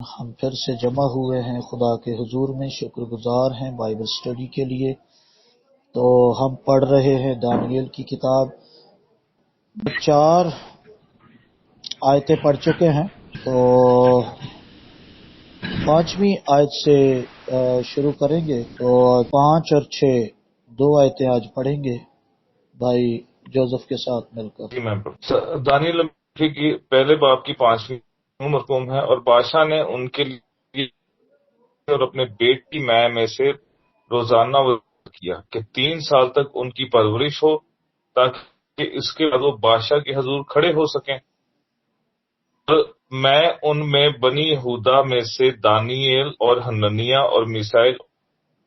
ہم پھر سے جمع ہوئے ہیں خدا کے حضور میں، شکر گزار ہیں بائبل سٹڈی کے لیے۔ تو ہم پڑھ رہے ہیں دانیل کی کتاب، 4 آیتیں پڑھ چکے ہیں، تو 5ویں آیت سے شروع کریں گے۔ تو 5 اور 6 2 آیتیں آج پڑھیں گے بھائی جوزف کے ساتھ مل کر۔ جی میں دانیل کی پہلے باب کی 5ویں مرقوم ہے، اور بادشاہ نے ان کے لیے اور اپنے بیٹی میں سے روزانہ وصیت کیا کہ 3 سال تک ان کی پرورش ہو، تاکہ اس کے بعد وہ بادشاہ کے حضور کھڑے ہو سکیں۔ میں ان میں بنی یہودا میں سے دانیل اور حنانیہ اور میشائیل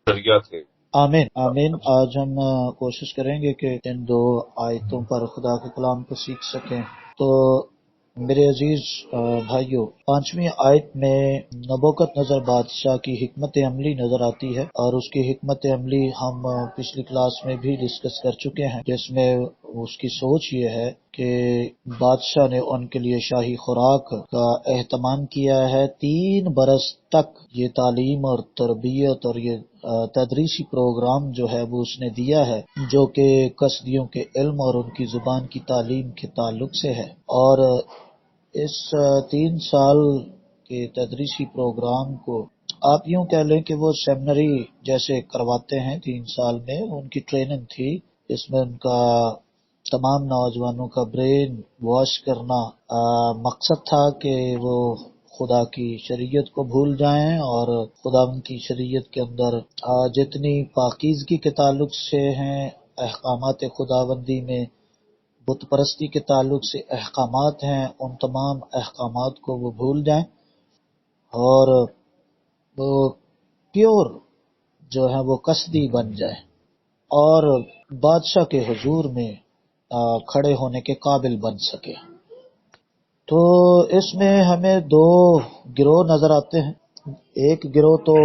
ذریعہ تھے۔ آمین آمین۔ آج ہم کوشش کریں گے کہ ان 2 آیتوں پر خدا کے کلام کو سیکھ سکیں۔ تو میرے عزیز بھائیو، 5ویں آیت میں نبوکت نظر بادشاہ کی حکمت عملی نظر آتی ہے، اور اس کی حکمت عملی ہم پچھلی کلاس میں بھی ڈسکس کر چکے ہیں، جس میں اس کی سوچ یہ ہے کہ بادشاہ نے ان کے لیے شاہی خوراک کا اہتمام کیا ہے۔ 3 برس تک یہ تعلیم اور تربیت اور یہ تدریسی پروگرام جو ہے وہ اس نے دیا ہے، جو کہ کسبیوں کے علم اور ان کی زبان کی تعلیم کے تعلق سے ہے۔ اور اس 3 سال کے تدریسی پروگرام کو آپ یوں کہہ لیں کہ وہ سیمنری جیسے کرواتے ہیں 3 سال میں، ان کی ٹریننگ تھی۔ اس میں ان کا تمام نوجوانوں کا برین واش کرنا مقصد تھا کہ وہ خدا کی شریعت کو بھول جائیں، اور خدا کی شریعت کے اندر جتنی پاکیزگی کے تعلق سے ہیں احکامات خداوندی میں، بت پرستی کے تعلق سے احکامات ہیں، ان تمام احکامات کو وہ بھول جائیں، اور وہ پیور جو ہے وہ قصدی بن جائیں، اور بادشاہ کے حضور میں کھڑے ہونے کے قابل بن سکے۔ تو اس میں ہمیں 2 گروہ نظر آتے ہیں۔ ایک گروہ تو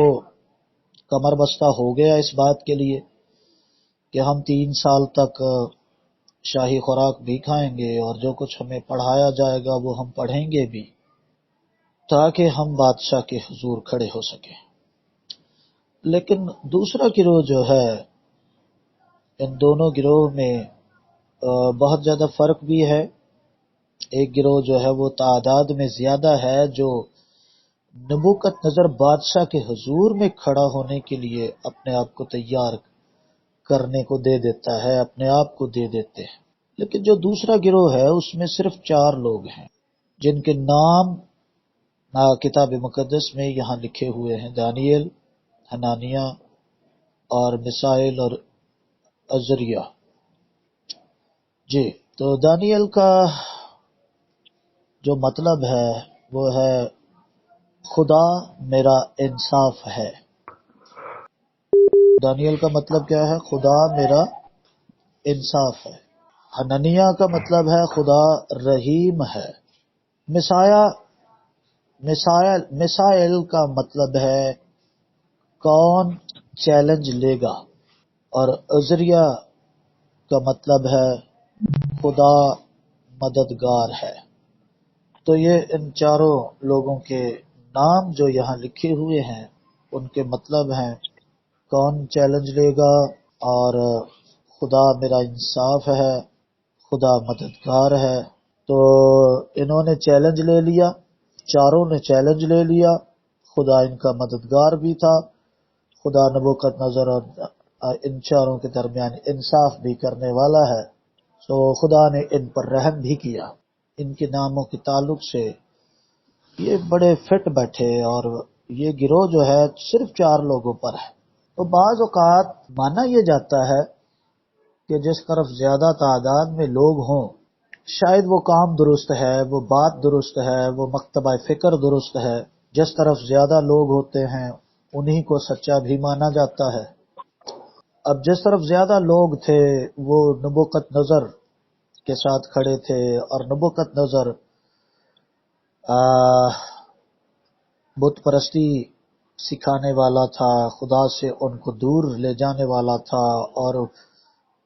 کمر بستہ ہو گیا اس بات کے لیے کہ ہم 3 سال تک شاہی خوراک بھی کھائیں گے، اور جو کچھ ہمیں پڑھایا جائے گا وہ ہم پڑھیں گے بھی، تاکہ ہم بادشاہ کے حضور کھڑے ہو سکیں۔ لیکن دوسرا گروہ جو ہے، ان دونوں گروہ میں بہت زیادہ فرق بھی ہے۔ ایک گروہ جو ہے وہ تعداد میں زیادہ ہے، جو نبوکت نظر بادشاہ کے حضور میں کھڑا ہونے کے لیے اپنے آپ کو تیار کرنے کو دے دیتا ہے، اپنے آپ کو دے دیتے ہیں۔ لیکن جو دوسرا گروہ ہے اس میں صرف 4 لوگ ہیں، جن کے نام کتاب مقدس میں یہاں لکھے ہوئے ہیں: دانیل، حنانیہ اور میشائیل اور عزریہ۔ جی، تو دانیل کا جو مطلب ہے وہ ہے خدا میرا انصاف ہے۔ دانیل کا مطلب کیا ہے؟ خدا میرا انصاف ہے۔ حنانیہ کا مطلب ہے خدا رحیم ہے۔ میشائیل کا مطلب ہے کون چیلنج لے گا، اور عزریہ کا مطلب ہے خدا مددگار ہے۔ تو یہ ان 4 لوگوں کے نام جو یہاں لکھے ہوئے ہیں، ان کے مطلب ہیں کون چیلنج لے گا، اور خدا میرا انصاف ہے، خدا مددگار ہے۔ تو انہوں نے چیلنج لے لیا، 4 نے چیلنج لے لیا۔ خدا ان کا مددگار بھی تھا، خدا نبوکت نظر اور ان 4 کے درمیان انصاف بھی کرنے والا ہے۔ تو خدا نے ان پر رحم بھی کیا۔ ان کے ناموں کے تعلق سے یہ بڑے فٹ بیٹھے، اور یہ گروہ جو ہے صرف 4 لوگوں پر ہے۔ تو بعض اوقات مانا یہ جاتا ہے کہ جس طرف زیادہ تعداد میں لوگ ہوں، شاید وہ کام درست ہے، وہ بات درست ہے، وہ مکتبہ فکر درست ہے، جس طرف زیادہ لوگ ہوتے ہیں انہی کو سچا بھی مانا جاتا ہے۔ اب جس طرف زیادہ لوگ تھے وہ نبوکت نظر کے ساتھ کھڑے تھے، اور نبوکت نظر بت پرستی سکھانے والا تھا، خدا سے ان کو دور لے جانے والا تھا، اور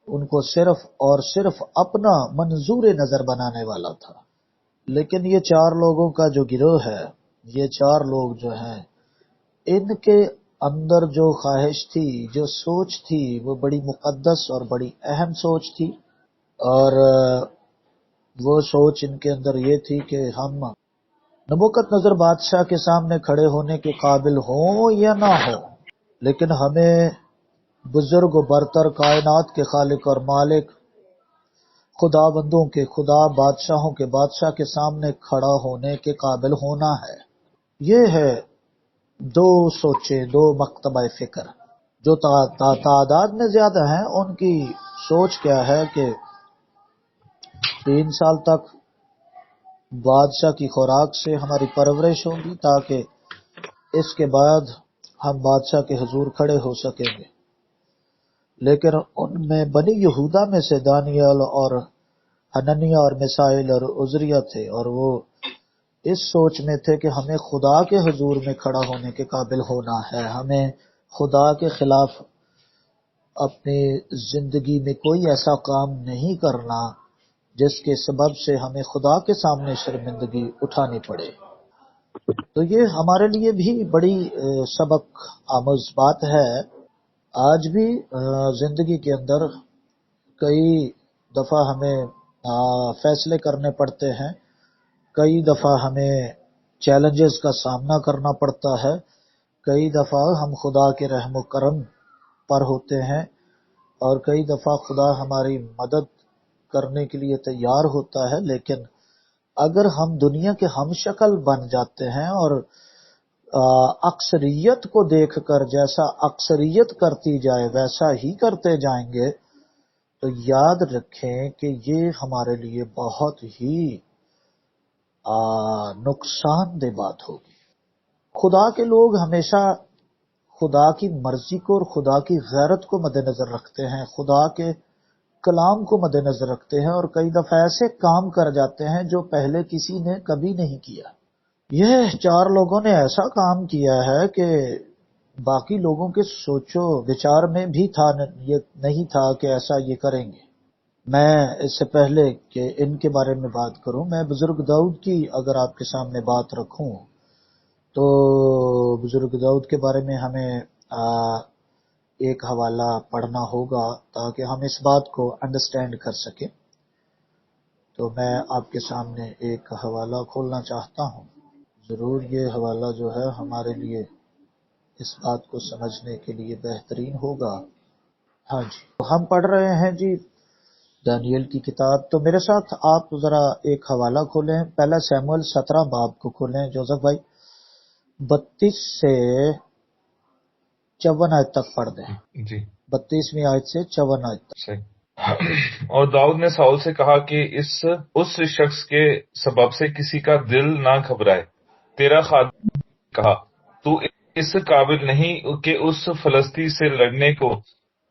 ان کو صرف اور صرف اپنا منظور نظر بنانے والا تھا۔ لیکن یہ 4 لوگوں کا جو گروہ ہے یہ چار لوگ جو ہیں، ان کے اندر جو خواہش تھی، جو سوچ تھی، وہ بڑی مقدس اور بڑی اہم سوچ تھی، اور وہ سوچ ان کے اندر یہ تھی کہ ہم نبوکت نظر بادشاہ کے سامنے کھڑے ہونے کے قابل ہوں یا نہ ہو، لیکن ہمیں بزرگ و برتر کائنات کے خالق اور مالک، خدا بندوں کے خدا، بادشاہوں کے بادشاہ کے سامنے کھڑا ہونے کے قابل ہونا ہے۔ یہ ہے دو سوچیں، دو مکتبہ فکر۔ جو تعداد میں زیادہ ہیں ان کی سوچ کیا ہے کہ 3 سال تک بادشاہ کی خوراک سے ہماری پرورش ہوگی تاکہ اس کے بعد ہم بادشاہ کے حضور کھڑے ہو سکیں گے۔ لیکن ان میں بنی یہودا میں سے دانیال اور حننیہ اور مسائل اور عزریہ تھے، اور وہ اس سوچ میں تھے کہ ہمیں خدا کے حضور میں کھڑا ہونے کے قابل ہونا ہے، ہمیں خدا کے خلاف اپنی زندگی میں کوئی ایسا کام نہیں کرنا جس کے سبب سے ہمیں خدا کے سامنے شرمندگی اٹھانی پڑے۔ تو یہ ہمارے لیے بھی بڑی سبق آموز بات ہے۔ آج بھی زندگی کے اندر کئی دفعہ ہمیں فیصلے کرنے پڑتے ہیں، کئی دفعہ ہمیں چیلنجز کا سامنا کرنا پڑتا ہے، کئی دفعہ ہم خدا کے رحم و کرم پر ہوتے ہیں، اور کئی دفعہ خدا ہماری مدد کرنے کے لیے تیار ہوتا ہے۔ لیکن اگر ہم دنیا کے ہم شکل بن جاتے ہیں اور اکثریت کو دیکھ کر جیسا اکثریت کرتی جائے ویسا ہی کرتے جائیں گے، تو یاد رکھیں کہ یہ ہمارے لیے بہت ہی نقصان دہ بات ہوگی۔ خدا کے لوگ ہمیشہ خدا کی مرضی کو اور خدا کی غیرت کو مد نظر رکھتے ہیں، خدا کے کلام کو مد نظر رکھتے ہیں، اور کئی دفعہ ایسے کام کر جاتے ہیں جو پہلے کسی نے کبھی نہیں کیا۔ یہ چار لوگوں نے ایسا کام کیا ہے کہ باقی لوگوں کے سوچو بچار میں بھی تھا، یہ نہیں تھا کہ ایسا یہ کریں گے۔ میں اس سے پہلے کہ ان کے بارے میں بات کروں، میں بزرگ داؤد کی اگر آپ کے سامنے بات رکھوں تو بزرگ داؤد کے بارے میں ہمیں ایک حوالہ پڑھنا ہوگا تاکہ ہم اس بات کو انڈرسٹینڈ کر سکیں۔ تو میں آپ کے سامنے ایک حوالہ کھولنا چاہتا ہوں، ضرور یہ حوالہ جو ہے ہمارے لیے اس بات کو سمجھنے کے لیے بہترین ہوگا۔ ہاں جی، ہم پڑھ رہے ہیں جی دانیل کی کتاب۔ تو میرے ساتھ آپ ذرا ایک حوالہ کھولیں، پہلا سیموئیل 17 باب کو کھولیں جوزف بھائی، 32 سے 54 آیت تک پڑھ دیں جی، 32ویں آیت سے 54 آیت تک۔ صحیح۔ اور داؤد نے ساؤل سے کہا کہ اس شخص کے سبب سے کسی کا دل نہ گھبرائے۔ تیرا خادم نے کہا تو اس قابل نہیں کہ اس فلسطی سے لڑنے کو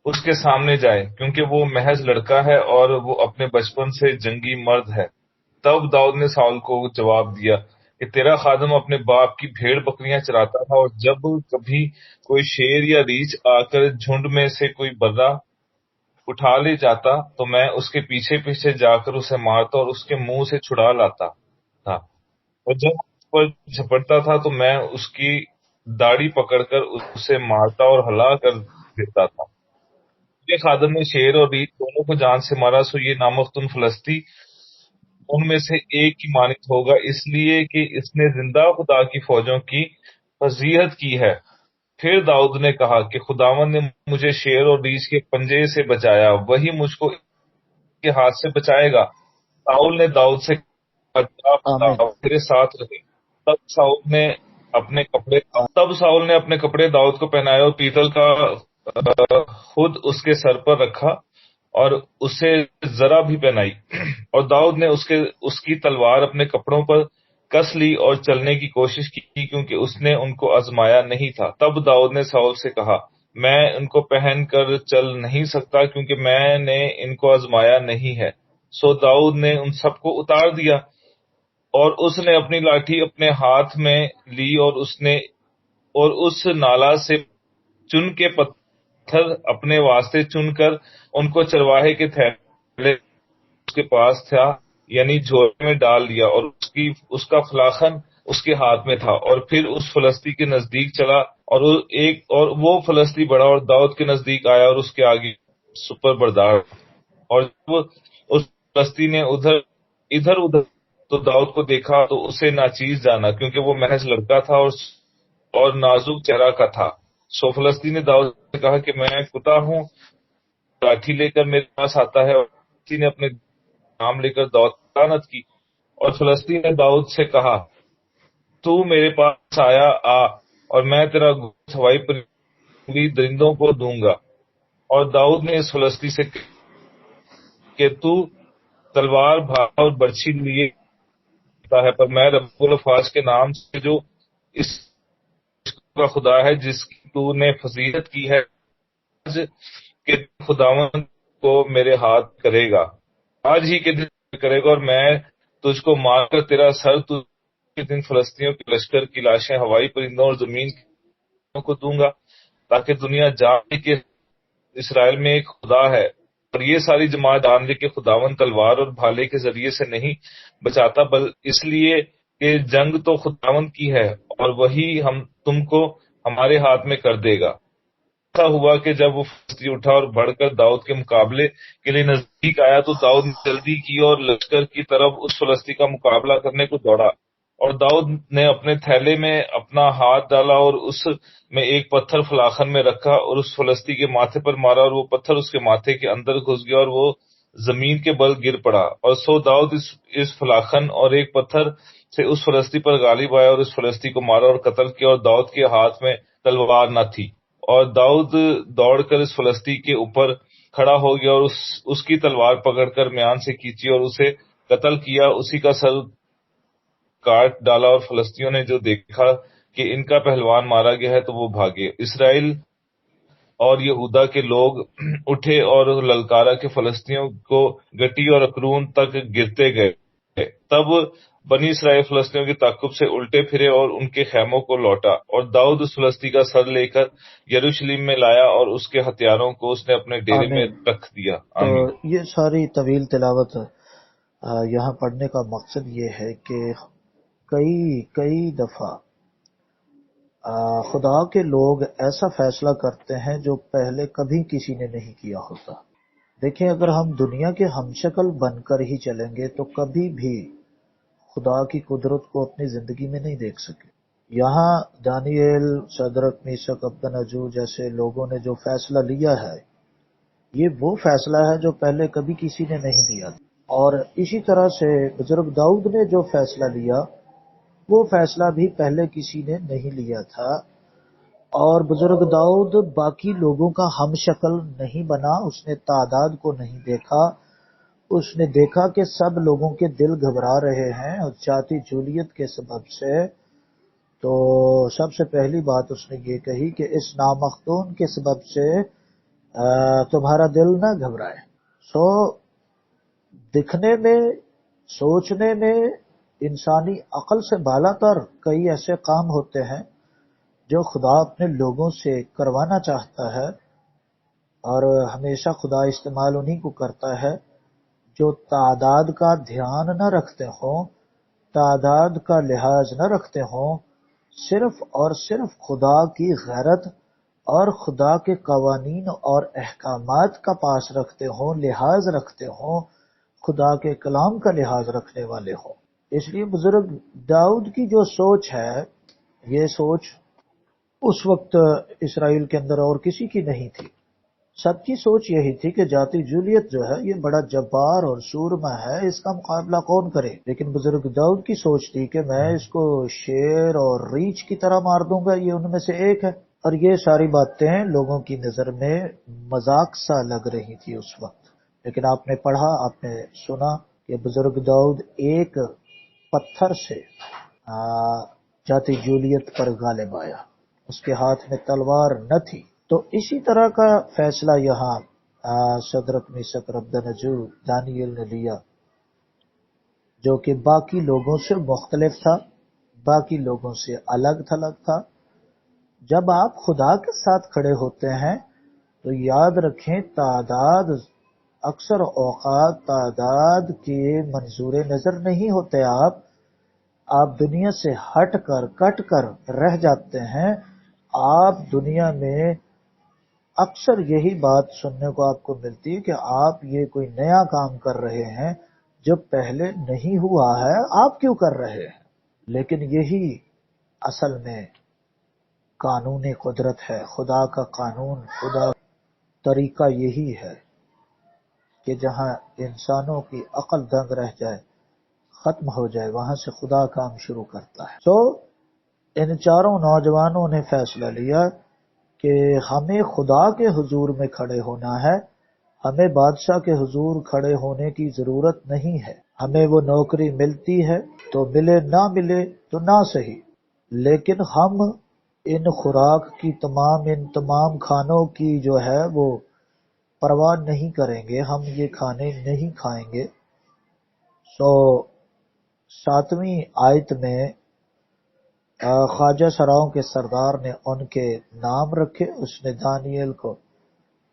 اس کے سامنے جائے، کیونکہ وہ محض لڑکا ہے اور وہ اپنے بچپن سے جنگی مرد ہے۔ تب داؤد نے ساؤل کو جواب دیا کہ تیرا خادم اپنے باپ کی بھیڑ بکریاں چراتا تھا، اور جب کبھی کوئی شیر یا ریچھ آ کر جھنڈ میں سے کوئی برا اٹھا لے جاتا تو میں اس کے پیچھے پیچھے جا کر اسے مارتا اور اس کے منہ سے چھڑا لاتا تھا، اور جب اس پر جھپٹتا تھا تو میں اس کی داڑھی پکڑ کر اسے مارتا اور ہلا کر دیتا تھا۔ میرے خادم نے شیر اور ریچھ دونوں کو جان سے مارا، سو یہ نامختون فلسطی ان میں سے ایک کی مانند ہوگا، اس لیے کہ اس نے زندہ خدا کی فوجوں کی فضیحت کی ہے۔ پھر داؤد نے کہا کہ خداوند نے مجھے شیر اور ریچھ کے پنجے سے بچایا، وہی مجھ کو کے ہاتھ سے بچائے گا۔ ساؤل نے داؤد سے کہا جا آمین۔ خدا تیرے ساتھ رہے۔ تب ساؤل نے اپنے کپڑے داؤد کو پہنائے اور پیتل کا خود اس کے سر پر رکھا اور اسے ذرا بھی پہنائی، اور داؤد نے اس کی تلوار اپنے کپڑوں پر کس لی اور چلنے کی کوشش کی، کیونکہ اس نے ان کو آزمایا نہیں تھا۔ تب داؤد نے ساؤل سے کہا میں ان کو پہن کر چل نہیں سکتا، کیونکہ میں نے ان کو آزمایا نہیں ہے۔ سو داؤد نے ان سب کو اتار دیا، اور اس نے اپنی لاٹھی اپنے ہاتھ میں لی اور اس نالا سے چن کے پتھر اپنے واسطے چن کر ان کو چرواہے کے تھیلے اس کے پاس تھا یعنی جھولے میں ڈال دیا، اور اس کا فلاخن اس کے ہاتھ میں تھا، اور پھر اس فلسطی کے نزدیک چلا، اور وہ فلسطی بڑھا اور داؤد کے نزدیک آیا اور اس کے آگے سپر بردار، اور جب اس فلسطی نے ادھر ادھر تو داؤد کو دیکھا تو اسے ناچیز جانا، کیونکہ وہ محض لڑکا تھا اور نازک چہرہ کا تھا۔ سو فلسطین نے داؤد سے کہا کہ میں کتا ہوں، لاٹھی لے کر میرے پاس آتا ہے، اور فلسطین نے اپنے نام لے کر داؤد کی لعنت کی، اور فلسطین نے داؤد سے کہا تو میرے پاس آ اور میں تیرا گوشت ہوائی پرندی درندوں کو دوں گا۔ اور داؤد نے اس فلسطی سے کہا کہ تو تلوار بھالا اور برچھی لیے آتا ہے، پر میں رب الافواج کے نام سے جو اس کا خدا ہے جس کی تو نے فضیلت کی ہے آج کے دن خداوند کو میرے ہاتھ کرے گا، آج ہی کے دن کرے گا، اور میں تجھ کو مار کر تیرا سر کے دن فلسطینیوں کے لشکر کی لاشیں ہوائی پرندوں اور زمین کو دوں گا، تاکہ دنیا جانے کہ اسرائیل میں ایک خدا ہے۔ اور یہ ساری جماعت جان لے کہ خداوند تلوار اور بھالے کے ذریعے سے نہیں بچاتا، بل اس لیے کہ جنگ تو خداوند کی ہے، اور وہی ہم تم کو ہمارے ہاتھ میں کر دے گا۔ ایسا ہوا کہ جب وہ فلسطی اٹھا اور بڑھ کر داؤد کے مقابلے کے لیے نزدیک آیا تو داؤد نے جلدی کی اور لشکر کی طرف اس فلسطی کا مقابلہ کرنے کو دوڑا، اور داؤد نے اپنے تھیلے میں اپنا ہاتھ ڈالا اور اس میں ایک پتھر فلاخن میں رکھا اور اس فلسطی کے ماتھے پر مارا، اور وہ پتھر اس کے ماتھے کے اندر گھس گیا اور وہ زمین کے بل گر پڑا، اور سو داؤد اس فلاخن اور ایک پتھر سے اس فلسطی پر غالب آیا اور اس فلسطی کو مارا اور قتل کیا، اور داؤد کے ہاتھ میں تلوار نہ تھی۔ اور داؤد دوڑ کر اس فلسطی کے اوپر کھڑا ہو گیا اور اس کی تلوار پکڑ کر میان سے کھینچی اور اسے قتل کیا، اسی کا سر کاٹ ڈالا، اور فلسطینیوں نے جو دیکھا کہ ان کا پہلوان مارا گیا ہے تو وہ بھاگے۔ اسرائیل اور یہودا کے لوگ اٹھے اور للکارا کے فلسطینیوں کو گٹی اور اکرون تک گرتے گئے۔ تب بنی اسرائیل فلسطینیوں کے تعقب سے الٹے پھرے اور ان کے خیموں کو لوٹا، اور داؤد اس فلسطی کا سر لے کر یروشلم میں لایا اور اس کے ہتھیاروں کو اس نے اپنے ڈیرے میں آمین۔ رکھ دیا۔ تو آمین۔ یہ ساری طویل تلاوت یہاں پڑھنے کا مقصد یہ ہے کہ کئی دفعہ خدا کے لوگ ایسا فیصلہ کرتے ہیں جو پہلے کبھی کسی نے نہیں کیا ہوتا۔ دیکھیں، اگر ہم دنیا کے ہم شکل بن کر ہی چلیں گے تو کبھی بھی خدا کی قدرت کو اپنی زندگی میں نہیں دیکھ سکے۔ یہاں دانیل، شدرک، میشک، عبدنجو جیسے لوگوں نے جو فیصلہ لیا ہے، یہ وہ فیصلہ ہے جو پہلے کبھی کسی نے نہیں لیا، اور اسی طرح سے بزرگ داؤد نے جو فیصلہ لیا وہ فیصلہ بھی پہلے کسی نے نہیں لیا تھا۔ اور بزرگ داؤد باقی لوگوں کا ہم شکل نہیں بنا، اس نے تعداد کو نہیں دیکھا، اس نے دیکھا کہ سب لوگوں کے دل گھبرا رہے ہیں اور ذاتی جولیت کے سبب سے۔ تو سب سے پہلی بات اس نے یہ کہی کہ اس نامختون کے سبب سے تمہارا دل نہ گھبرائے۔ سو دکھنے میں، سوچنے میں انسانی عقل سے بالا تر کئی ایسے کام ہوتے ہیں جو خدا اپنے لوگوں سے کروانا چاہتا ہے، اور ہمیشہ خدا استعمال انہی کو کرتا ہے جو تعداد کا دھیان نہ رکھتے ہوں، تعداد کا لحاظ نہ رکھتے ہوں، صرف اور صرف خدا کی غیرت اور خدا کے قوانین اور احکامات کا پاس رکھتے ہوں، لحاظ رکھتے ہوں، خدا کے کلام کا لحاظ رکھنے والے ہوں۔ اس لیے بزرگ داؤد کی جو سوچ ہے، یہ سوچ اس وقت اسرائیل کے اندر اور کسی کی نہیں تھی۔ سب کی سوچ یہی تھی کہ ذاتی جولیت جو ہے یہ بڑا جبار اور سورما ہے، اس کا مقابلہ کون کرے۔ لیکن بزرگ داؤد کی سوچ تھی کہ میں اس کو شیر اور ریچھ کی طرح مار دوں گا، یہ ان میں سے ایک ہے۔ اور یہ ساری باتیں لوگوں کی نظر میں مذاق سا لگ رہی تھی اس وقت، لیکن آپ نے پڑھا، آپ نے سنا کہ بزرگ داؤد ایک پتھر سے ذاتی جولیت پر غالب آیا، اس کے ہاتھ میں تلوار نہ تھی۔ تو اسی طرح کا فیصلہ یہاں شدرک، میشک، عبدنجو، دانیل نے لیا، جو کہ باقی لوگوں سے مختلف تھا، باقی لوگوں سے الگ تھلگ تھا۔ جب آپ خدا کے ساتھ کھڑے ہوتے ہیں تو یاد رکھیں، تعداد اکثر اوقات تعداد کے منظور نظر نہیں ہوتے۔ آپ دنیا سے ہٹ کر کٹ کر رہ جاتے ہیں. آپ دنیا میں اکثر یہی بات سننے کو آپ کو ملتی ہے کہ آپ یہ کوئی نیا کام کر رہے ہیں جو پہلے نہیں ہوا ہے، آپ کیوں کر رہے ہیں؟ لیکن یہی اصل میں قانون قدرت ہے. خدا کا قانون، خدا طریقہ یہی ہے کہ جہاں انسانوں کی عقل دنگ رہ جائے، ختم ہو جائے، وہاں سے خدا کام شروع کرتا ہے. تو ان چاروں نوجوانوں نے فیصلہ لیا کہ ہمیں خدا کے حضور میں کھڑے ہونا ہے، ہمیں بادشاہ کے حضور کھڑے ہونے کی ضرورت نہیں ہے. ہمیں وہ نوکری ملتی ہے تو ملے، نہ ملے تو نہ صحیح، لیکن ہم ان خوراک کی ان تمام کھانوں کی جو ہے وہ پرواہ نہیں کریں گے، ہم یہ کھانے نہیں کھائیں گے. سو 7ویں آیت میں خواجہ سراؤں کے سردار نے ان کے نام رکھے. اس نے دانیل کو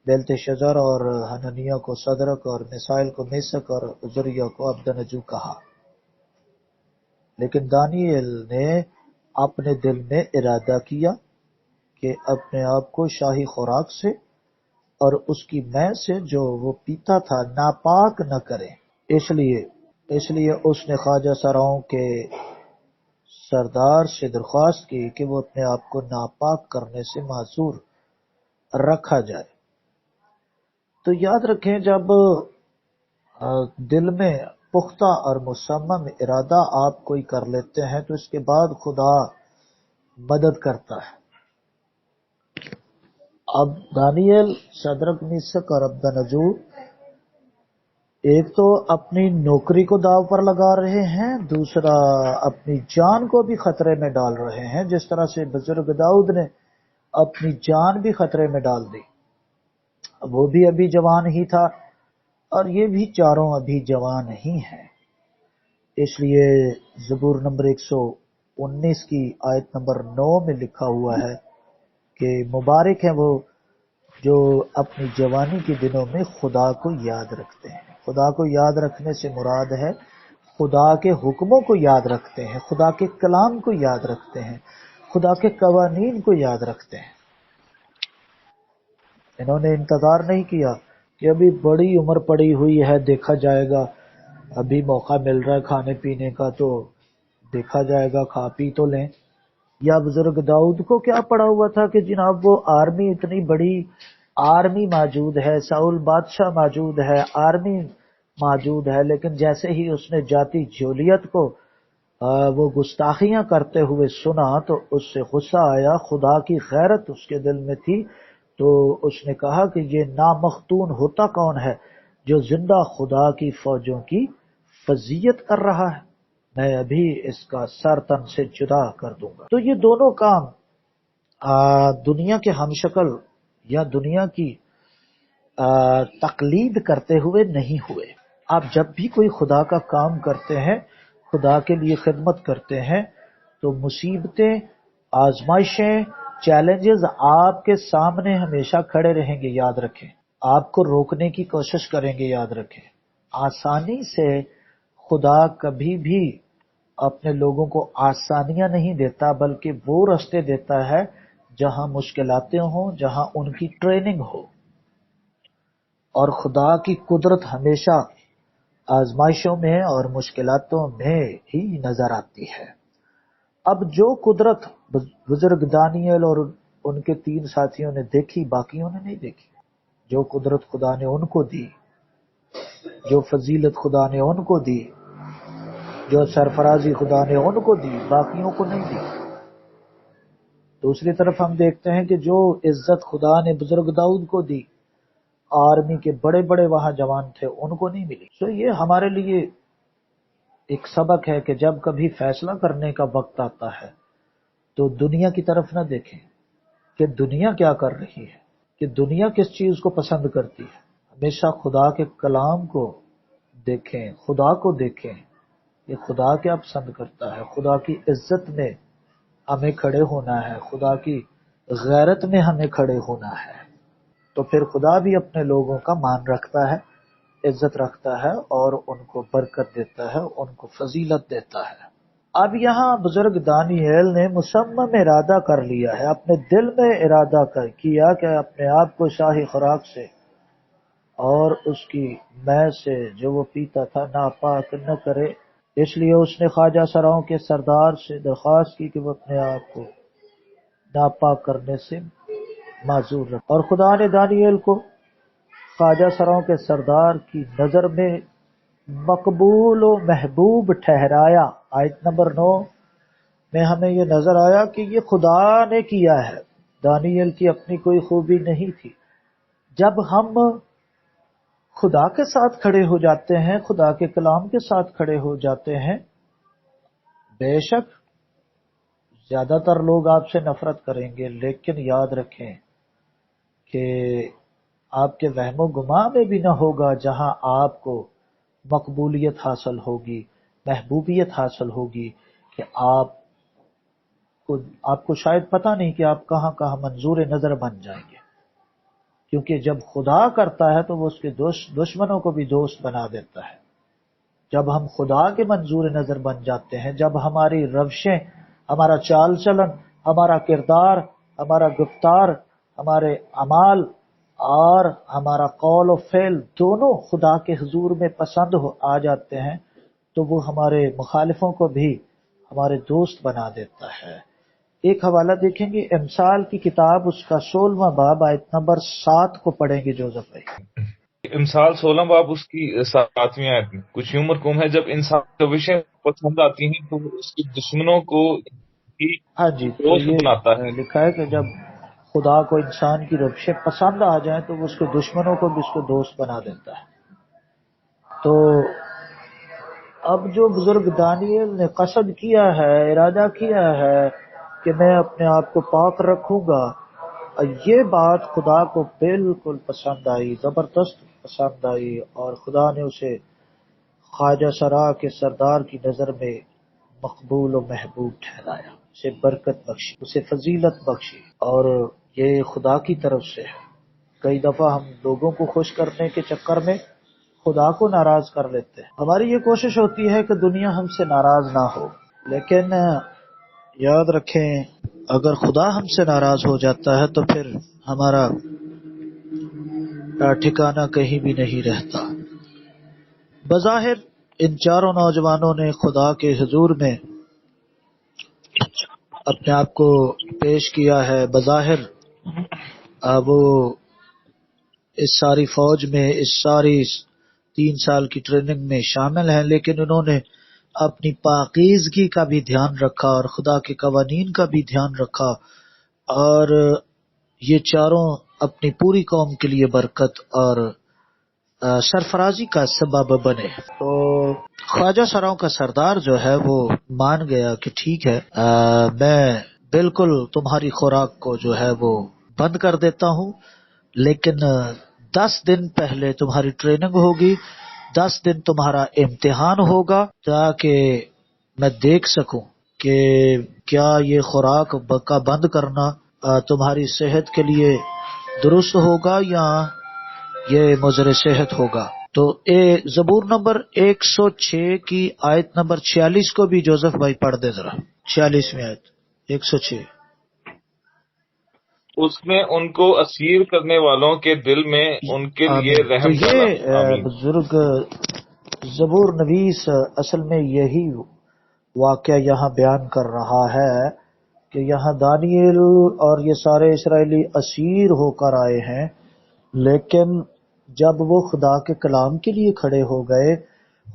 بیلت شجر اور حنانیہ کو صدرک اور میسائل کو میسک اور عزریہ کو عبدنجو کہا. لیکن دانیل نے اپنے دل میں ارادہ کیا کہ اپنے آپ کو شاہی خوراک سے اور اس کی مے سے جو وہ پیتا تھا ناپاک نہ کرے. اس لیے اس نے خواجہ سراؤں کے سردار سے درخواست کی کہ وہ اپنے آپ کو ناپاک کرنے سے معذور رکھا جائے. تو یاد رکھیں، جب دل میں پختہ اور مصمم ارادہ آپ کوئی کر لیتے ہیں تو اس کے بعد خدا مدد کرتا ہے. اب دانیل، شدرک، میشک اور عبدنجو ایک تو اپنی نوکری کو داؤ پر لگا رہے ہیں، دوسرا اپنی جان کو بھی خطرے میں ڈال رہے ہیں، جس طرح سے بزرگ داؤد نے اپنی جان بھی خطرے میں ڈال دی. وہ بھی ابھی جوان ہی تھا اور یہ بھی چاروں ابھی جوان ہی ہیں. اس لیے زبور نمبر 119 کی آیت نمبر 9 میں لکھا ہوا ہے کہ مبارک ہیں وہ جو اپنی جوانی کے دنوں میں خدا کو یاد رکھتے ہیں. خدا کو یاد رکھنے سے مراد ہے خدا کے حکموں کو یاد رکھتے ہیں، خدا کے کلام کو یاد رکھتے ہیں، خدا کے قوانین کو یاد رکھتے ہیں. انہوں نے انتظار نہیں کیا کہ ابھی بڑی عمر پڑی ہوئی ہے، دیکھا جائے گا، ابھی موقع مل رہا ہے کھانے پینے کا تو دیکھا جائے گا، کھا پی تو لیں. یا بزرگ داؤد کو کیا پڑا ہوا تھا کہ جناب وہ آرمی، اتنی بڑی آرمی موجود ہے، ساؤل بادشاہ موجود ہے، آرمی موجود ہے، لیکن جیسے ہی اس نے جاتی جولیت کو وہ گستاخیاں کرتے ہوئے سنا تو اس سے غصہ آیا. خدا کی غیرت اس کے دل میں تھی تو اس نے کہا کہ یہ نامختون ہوتا کون ہے جو زندہ خدا کی فوجوں کی فضیت کر رہا ہے، میں ابھی اس کا سر تن سے جدا کر دوں گا. تو یہ دونوں کام دنیا کے ہم شکل یا دنیا کی تقلید کرتے ہوئے نہیں ہوئے. آپ جب بھی کوئی خدا کا کام کرتے ہیں، خدا کے لیے خدمت کرتے ہیں، تو مصیبتیں، آزمائشیں، چیلنجز آپ کے سامنے ہمیشہ کھڑے رہیں گے، یاد رکھیں. آپ کو روکنے کی کوشش کریں گے، یاد رکھیں. آسانی سے خدا کبھی بھی اپنے لوگوں کو آسانیاں نہیں دیتا، بلکہ وہ راستے دیتا ہے جہاں مشکلاتیں ہوں، جہاں ان کی ٹریننگ ہو. اور خدا کی قدرت ہمیشہ آزمائشوں میں اور مشکلاتوں میں ہی نظر آتی ہے. اب جو قدرت بزرگ دانیل اور ان کے 3 ساتھیوں نے دیکھی، باقیوں نے نہیں دیکھی. جو قدرت خدا نے ان کو دی، جو فضیلت خدا نے ان کو دی، جو سرفرازی خدا نے ان کو دی، باقیوں کو نہیں دی. دوسری طرف ہم دیکھتے ہیں کہ جو عزت خدا نے بزرگ داؤد کو دی، آرمی کے بڑے بڑے وہاں جوان تھے، ان کو نہیں ملی. تو یہ ہمارے لیے ایک سبق ہے کہ جب کبھی فیصلہ کرنے کا وقت آتا ہے تو دنیا کی طرف نہ دیکھیں کہ دنیا کیا کر رہی ہے، کہ دنیا کس چیز کو پسند کرتی ہے. ہمیشہ خدا کے کلام کو دیکھیں، خدا کو دیکھیں، یہ خدا کیا پسند کرتا ہے. خدا کی عزت میں ہمیں کھڑے ہونا ہے، خدا کی غیرت میں ہمیں کھڑے ہونا ہے. تو پھر خدا بھی اپنے لوگوں کا مان رکھتا ہے، عزت رکھتا ہے اور ان کو برکت دیتا ہے، ان کو فضیلت دیتا ہے. اب یہاں بزرگ دانیال نے مصمم ارادہ کر لیا ہے، اپنے دل میں ارادہ کیا کہ اپنے آپ کو شاہی خوراک سے اور اس کی مے سے جو وہ پیتا تھا ناپاک نہ کرے۔ اس لیے اس نے خواجہ سراؤں کے سردار سے درخواست کی کہ وہ اپنے آپ کو ناپاک کرنے سے معذور رکھے، اور خدا نے دانیال کو خواجہ سراؤں کے سردار کی نظر میں مقبول و محبوب ٹھہرایا۔ آیت نمبر 9 میں ہمیں یہ نظر آیا کہ یہ خدا نے کیا ہے، دانیال کی اپنی کوئی خوبی نہیں تھی۔ جب ہم خدا کے ساتھ کھڑے ہو جاتے ہیں، خدا کے کلام کے ساتھ کھڑے ہو جاتے ہیں، بے شک زیادہ تر لوگ آپ سے نفرت کریں گے، لیکن یاد رکھیں کہ آپ کے وہم و گمان میں بھی نہ ہوگا جہاں آپ کو مقبولیت حاصل ہوگی، محبوبیت حاصل ہوگی، کہ آپ کو شاید پتہ نہیں کہ آپ کہاں کہاں منظور نظر بن جائیں گے، کیونکہ جب خدا کرتا ہے تو وہ اس کے دشمنوں کو بھی دوست بنا دیتا ہے۔ جب ہم خدا کے منظور نظر بن جاتے ہیں، جب ہماری روشیں، ہمارا چال چلن، ہمارا کردار، ہمارا گفتار، ہمارے اعمال اور ہمارا قول و فعل دونوں خدا کے حضور میں پسند آ جاتے ہیں، تو وہ ہمارے مخالفوں کو بھی ہمارے دوست بنا دیتا ہے۔ ایک حوالہ دیکھیں گے، امثال کی کتاب، اس کا 16واں باب، آیت نمبر 7 کو پڑھیں گے جوزف بھائی۔ امثال 16 باب اس کی 7ویں آیت میں کچھ یوں مرقوم ہے، جب انسان کو وشے پسند آتی ہیں تو وہ اس کے دشمنوں کو بھی ہاں جی، تو دوست یہ بناتا ہے۔ لکھا ہے کہ جب خدا کو انسان کی روشیں پسند آ جائیں تو وہ اس کے دشمنوں کو بھی اس کو دوست بنا دیتا ہے۔ تو اب جو بزرگ دانیال نے قصد کیا ہے، ارادہ کیا ہے کہ میں اپنے آپ کو پاک رکھوں گا، یہ بات خدا کو بالکل پسند آئی، زبردست پسند آئی، اور خدا نے اسے خواجہ سرا کے سردار کی نظر میں مقبول و محبوب ٹھہرایا، اسے برکت بخشی، اسے فضیلت بخشی، اور یہ خدا کی طرف سے ہے۔ کئی دفعہ ہم لوگوں کو خوش کرنے کے چکر میں خدا کو ناراض کر لیتے ہیں۔ ہماری یہ کوشش ہوتی ہے کہ دنیا ہم سے ناراض نہ ہو، لیکن یاد رکھیں اگر خدا ہم سے ناراض ہو جاتا ہے تو پھر ہمارا ٹھکانہ کہیں بھی نہیں رہتا۔ بظاہر ان چاروں نوجوانوں نے خدا کے حضور میں اپنے آپ کو پیش کیا ہے، بظاہر وہ اس ساری فوج میں، اس ساری 3 سال کی ٹریننگ میں شامل ہیں، لیکن انہوں نے اپنی پاکیزگی کا بھی دھیان رکھا اور خدا کے قوانین کا بھی دھیان رکھا، اور یہ چاروں اپنی پوری قوم کے لیے برکت اور سرفرازی کا سبب بنے۔ تو خواجہ سراؤں کا سردار جو ہے وہ مان گیا کہ ٹھیک ہے، میں بالکل تمہاری خوراک کو جو ہے وہ بند کر دیتا ہوں، لیکن 10 دن پہلے تمہاری ٹریننگ ہوگی، 10 دن تمہارا امتحان ہوگا، تاکہ میں دیکھ سکوں کہ کیا یہ خوراک کا بند کرنا تمہاری صحت کے لیے درست ہوگا یا یہ مضر صحت ہوگا۔ تو زبور نمبر 106 کی آیت نمبر 46 کو بھی جوزف بھائی پڑھ دے ذرا، 46ویں آیت 106۔ اس میں ان کو اسیر کرنے والوں کے دل میں ان کے لیے آمین۔ تو رحم ڈالا۔ یہ آمین۔ بزرگ زبور نویس اصل میں یہی واقعہ یہاں بیان کر رہا ہے کہ یہاں دانیال اور یہ سارے اسرائیلی اسیر ہو کر آئے ہیں، لیکن جب وہ خدا کے کلام کے لیے کھڑے ہو گئے،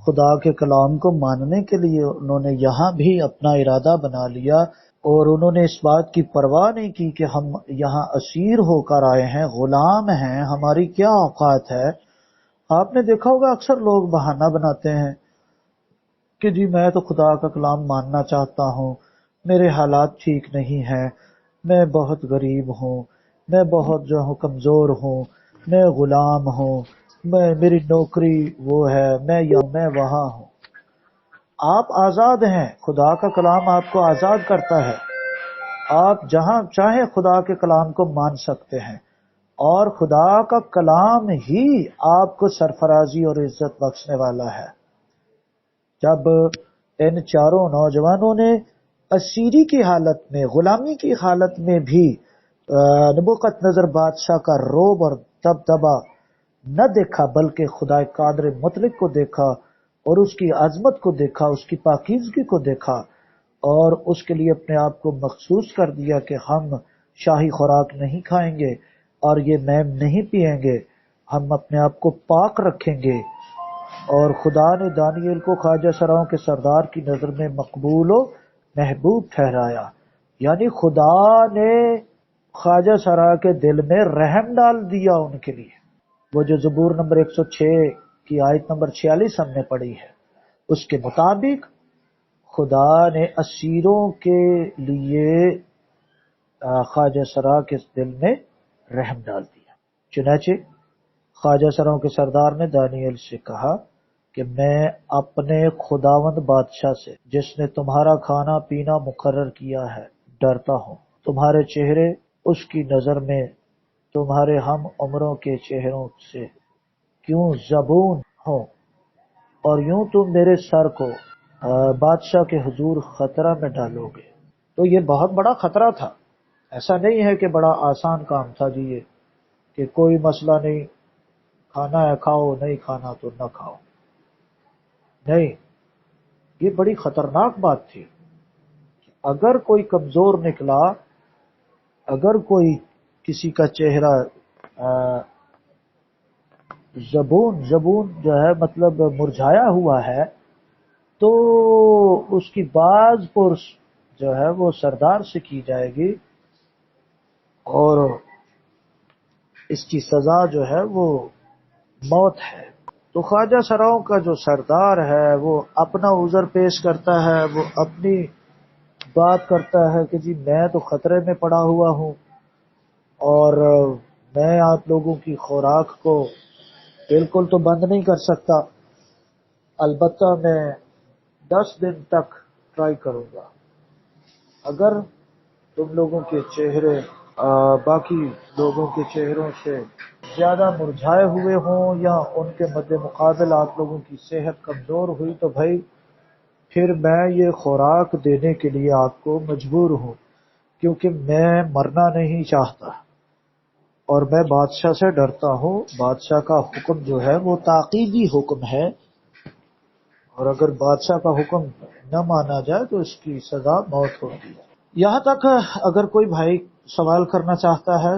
خدا کے کلام کو ماننے کے لیے انہوں نے یہاں بھی اپنا ارادہ بنا لیا، اور انہوں نے اس بات کی پرواہ نہیں کی کہ ہم یہاں اسیر ہو کر آئے ہیں، غلام ہیں، ہماری کیا اوقات ہے۔ آپ نے دیکھا ہوگا اکثر لوگ بہانہ بناتے ہیں کہ جی میں تو خدا کا کلام ماننا چاہتا ہوں، میرے حالات ٹھیک نہیں ہیں، میں بہت غریب ہوں، میں بہت جو ہوں کمزور ہوں، میں غلام ہوں، میری نوکری وہ ہے، میں وہاں ہوں۔ آپ آزاد ہیں، خدا کا کلام آپ کو آزاد کرتا ہے، آپ جہاں چاہیں خدا کے کلام کو مان سکتے ہیں، اور خدا کا کلام ہی آپ کو سرفرازی اور عزت بخشنے والا ہے۔ جب ان چاروں نوجوانوں نے اسیری کی حالت میں، غلامی کی حالت میں بھی نبوکت نظر بادشاہ کا روب اور دبدبا نہ دیکھا، بلکہ خدا قادر مطلق کو دیکھا اور اس کی عظمت کو دیکھا، اس کی پاکیزگی کو دیکھا، اور اس کے لیے اپنے آپ کو مخصوص کر دیا کہ ہم شاہی خوراک نہیں کھائیں گے اور یہ میم نہیں پئیں گے، ہم اپنے آپ کو پاک رکھیں گے۔ اور خدا نے دانیل کو خواجہ سراؤں کے سردار کی نظر میں مقبول و محبوب ٹھہرایا، یعنی خدا نے خواجہ سرا کے دل میں رحم ڈال دیا ان کے لیے۔ وہ جو زبور نمبر 106 کی آیت نمبر 46 ہم نے پڑھی ہے، اس کے مطابق خدا نے اسیروں کے لیے خواجہ سرا کے دل میں رحم ڈال دیا۔ چنانچہ خواجہ سراؤں کے سردار نے دانیل سے کہا کہ میں اپنے خداوند بادشاہ سے، جس نے تمہارا کھانا پینا مقرر کیا ہے، ڈرتا ہوں۔ تمہارے چہرے اس کی نظر میں تمہارے ہم عمروں کے چہروں سے کیوں زبون ہوں، اور یوں تم میرے سر کو بادشاہ کے حضور خطرہ میں ڈالو گے۔ تو یہ بہت بڑا خطرہ تھا، ایسا نہیں ہے کہ بڑا آسان کام تھا جی یہ، کہ کوئی مسئلہ نہیں، کھانا ہے کھاؤ، نہیں کھانا تو نہ کھاؤ۔ نہیں، یہ بڑی خطرناک بات تھی۔ اگر کوئی کمزور نکلا، اگر کوئی کسی کا چہرہ زبون جو ہے مطلب مرجھایا ہوا ہے، تو اس کی باز پرس جو ہے وہ سردار سے کی جائے گی، اور اس کی سزا جو ہے وہ موت ہے۔ تو خواجہ سراؤں کا جو سردار ہے وہ اپنا عذر پیش کرتا ہے، وہ اپنی بات کرتا ہے کہ جی میں تو خطرے میں پڑا ہوا ہوں، اور میں آپ لوگوں کی خوراک کو بالکل تو بند نہیں کر سکتا، البتہ میں 10 دن تک ٹرائی کروں گا۔ اگر تم لوگوں کے چہرے باقی لوگوں کے چہروں سے زیادہ مرجھائے ہوئے ہوں، یا ان کے مد مقابل آپ لوگوں کی صحت کمزور ہوئی، تو بھائی پھر میں یہ خوراک دینے کے لیے آپ کو مجبور ہوں، کیونکہ میں مرنا نہیں چاہتا اور میں بادشاہ سے ڈرتا ہوں۔ بادشاہ کا حکم جو ہے وہ تاکیدی حکم ہے، اور اگر بادشاہ کا حکم نہ مانا جائے تو اس کی سزا موت ہوتی ہے۔ یہاں تک اگر کوئی بھائی سوال کرنا چاہتا ہے،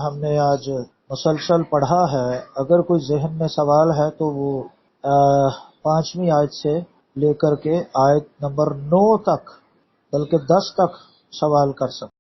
ہم نے آج مسلسل پڑھا ہے، اگر کوئی ذہن میں سوال ہے تو وہ 5ویں آیت سے لے کر کے آیت نمبر 9 تک، بلکہ 10 تک سوال کر سکتا